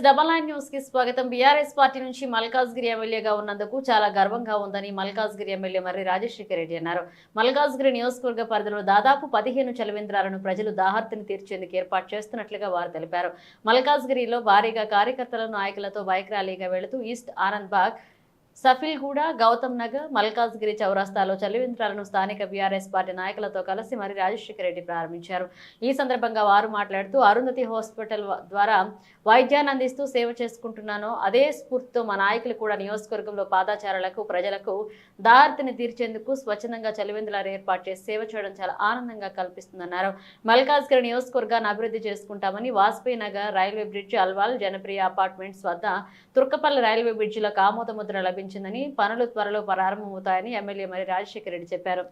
H99 news కి స్వాగతం. BRS party నుంచి మల్కాజ్గిరి ఎమ్మెల్యేగా ఉన్నందుకు చాలా గర్వంగా ఉందని మల్కాజ్గిరి ఎమ్మెల్యే మర్రి రాజశేఖర్ రెడ్డి అన్నారు. మల్కాజ్గిరి నియోజకవర్గ పరిధిలో దాదాపు 15 చలవేంద్రాలను ప్రజలు దాహార్తిని తీర్చేందుకు ఏర్పాటు చేస్తున్నట్లుగా వారు తెలిపారు. మల్కాజ్గిరిలో భారీగా కార్యకర్తల నాయకులతో బైక్ ర్యాలీగా వెళుతూ ఈస్ట్ ఆనంద్ బాగ్, సఫిల్గూడ, గౌతమ్ నగర్, మల్కాజ్గిరి చౌరస్తాలో చలివేంద్రాలను స్థానిక బీఆర్ఎస్ పార్టీ నాయకులతో కలిసి మర్రి రాజశేఖర్ రెడ్డి ప్రారంభించారు. ఈ సందర్భంగా వారు మాట్లాడుతూ అరుంధతి హాస్పిటల్ ద్వారా వైద్యాన్ని అందిస్తూ సేవ చేసుకుంటున్నాను. అదే స్ఫూర్తితో మా నాయకులు కూడా నియోజకవర్గంలో పాదచారులకు ప్రజలకు దాహార్తిని తీర్చేందుకు స్వచ్ఛందంగా చలివేంద్రాలు ఏర్పాటు చేసి సేవ చేయడం చాలా ఆనందంగా కల్పిస్తుందన్నారు. మల్కాజ్గిరి నియోజకవర్గాన్ని అభివృద్ధి చేసుకుంటామని Vajpayee Nagar railway bridge, Alwal Janapriya apartments వద్ద తుర్కపల్లి రైల్వే బ్రిడ్జిలకు ఆమోద ముద్ర లభించిందని, పనులు త్వరలో ప్రారంభమవుతాయని ఎమ్మెల్యే మర్రి రాజశేఖర్ రెడ్డి చెప్పారు.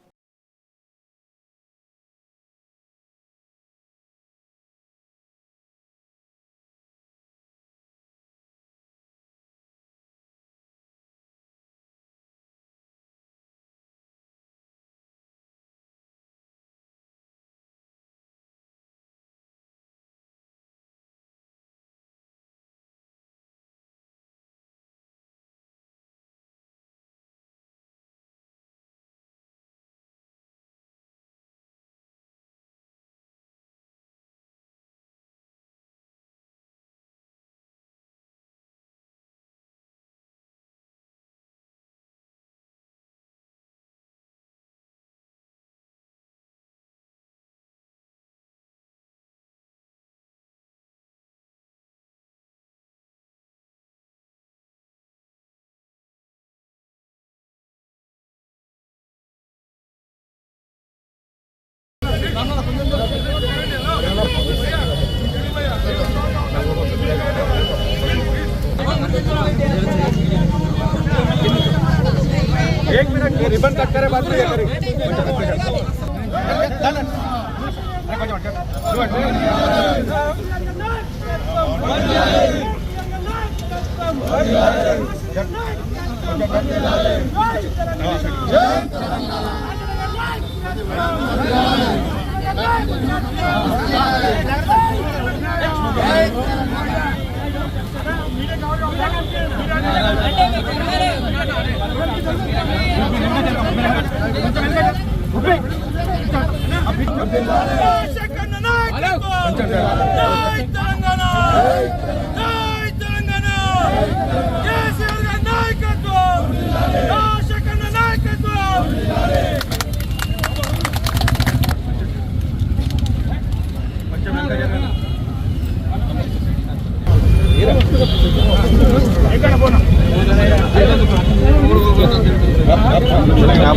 एक मिनट रिबन कट करे बात नहीं करें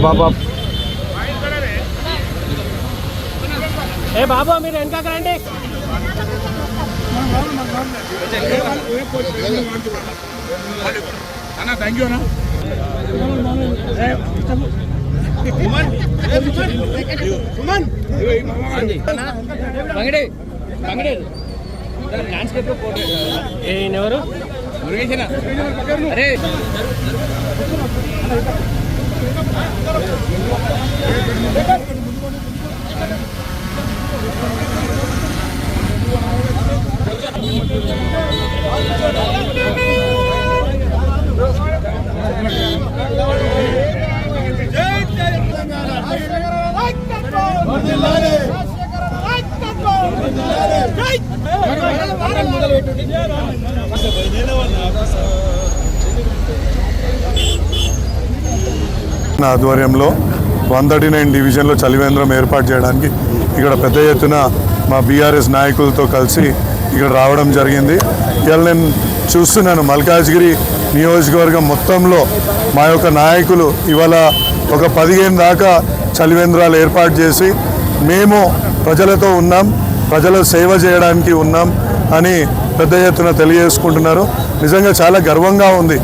बाबा ए बाबा मेरे इनका करेंगे ना थैंक यू ना ల్యాండ్స్కేప్ ఎవరు మురుగేశనా అరే ఆధ్వర్యంలో 139 డివిజన్లో చలివేంద్రం ఏర్పాటు చేయడానికి ఇక్కడ పెద్ద ఎత్తున మా బీఆర్ఎస్ నాయకులతో కలిసి ఇక్కడ రావడం జరిగింది. ఇవాళ నేను చూస్తున్నాను మల్కాజ్గిరి నియోజకవర్గం మొత్తంలో మా యొక్క నాయకులు ఇవాళ ఒక 15 దాకా చలివేంద్రాలు ఏర్పాటు చేసి మేము ప్రజలతో ఉన్నాం, ప్రజల సేవ చేయడానికి ఉన్నాం అని పెద్ద ఎత్తున తెలియజేసుకుంటున్నారు. నిజంగా చాలా గర్వంగా ఉంది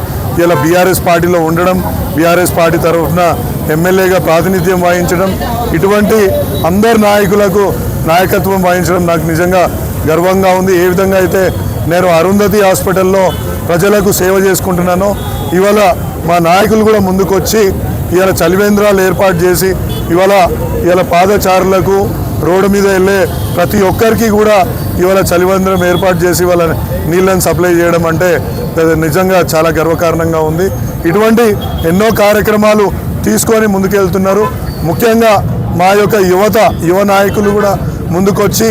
ఇలా బీఆర్ఎస్ పార్టీలో ఉండడం, బీఆర్ఎస్ పార్టీ తరఫున ఎమ్మెల్యేగా ప్రాతినిధ్యం వహించడం, ఇటువంటి అందరు నాయకులకు నాయకత్వం వహించడం నాకు నిజంగా గర్వంగా ఉంది. ఏ విధంగా అయితే నేను అరుంధతి హాస్పిటల్లో ప్రజలకు సేవ చేసుకుంటున్నానో ఇవాళ మా నాయకులు కూడా ముందుకు వచ్చి ఇవాళ చలివేంద్రాలు ఏర్పాటు చేసి ఇవాళ పాదచారులకు రోడ్డు మీద వెళ్ళే ప్రతి ఒక్కరికి కూడా ఇవాళ చలివేంద్రం ఏర్పాటు చేసి వాళ్ళ నీళ్ళని సప్లై చేయడం అంటే నిజంగా చాలా గర్వకారణంగా ఉంది. ఇటువంటి ఎన్నో కార్యక్రమాలు తీసుకొని ముందుకెళ్తున్నారు. ముఖ్యంగా మా యొక్క యువ నాయకులు కూడా ముందుకొచ్చి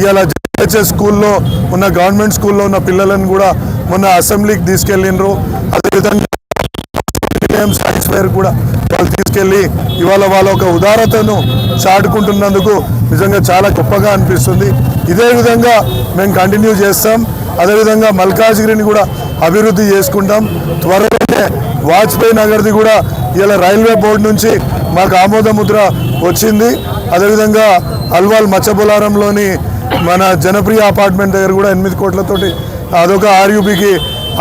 ఇలా జెడ్హెచ్ఎస్ స్కూల్లో ఉన్న గవర్నమెంట్ స్కూల్లో ఉన్న పిల్లలను కూడా మొన్న అసెంబ్లీకి తీసుకెళ్ళినరు. అదేవిధంగా సైన్స్ ఫేర్ కూడా వాళ్ళు తీసుకెళ్ళి ఇవాళ వాళ్ళ ఒక ఉదారతను చాటుకుంటున్నందుకు నిజంగా చాలా గొప్పగా అనిపిస్తుంది. ఇదే విధంగా మేము కంటిన్యూ చేస్తాం. అదేవిధంగా మల్కాజ్గిరిని కూడా అభివృద్ధి చేసుకుంటాం. త్వరలోనే వాజ్పేయి నగర్ది కూడా ఇలా రైల్వే బోర్డు నుంచి మాకు ఆమోద ముద్ర వచ్చింది. అదేవిధంగా అల్వాల్ మచ్చబొలారంలోని మన జనప్రియ అపార్ట్మెంట్ దగ్గర కూడా 8 కోట్లతోటి అదొక ఆర్యూబీకి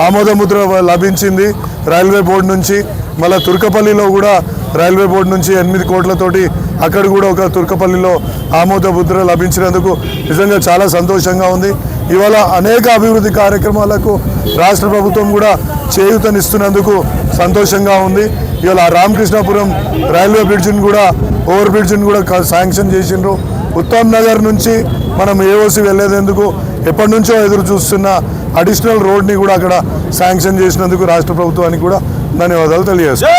ఆమోద ముద్ర లభించింది రైల్వే బోర్డు నుంచి. మళ్ళీ తుర్కపల్లిలో కూడా రైల్వే బోర్డు నుంచి 8 కోట్లతోటి అక్కడ కూడా ఒక తుర్కపల్లిలో ఆమోద ముద్ర లభించినందుకు నిజంగా చాలా సంతోషంగా ఉంది. ఇవాళ అనేక అభివృద్ధి కార్యక్రమాలకు రాష్ట్ర ప్రభుత్వం కూడా చేయూతనిస్తున్నందుకు సంతోషంగా ఉంది. ఇవాళ రామకృష్ణాపురం రైల్వే బ్రిడ్జిని కూడా ఓవర్ బ్రిడ్జిని కూడా శాంక్షన్ చేసిండ్రు. ఉత్తమ్ నగర్ నుంచి మనం ఏఓసి వెళ్ళేందుకు ఎప్పటి నుంచో ఎదురు చూస్తున్న అడిషనల్ రోడ్ని కూడా అక్కడ శాంక్షన్ చేసినందుకు రాష్ట్ర ప్రభుత్వానికి కూడా ధన్యవాదాలు తెలియజేస్తాం.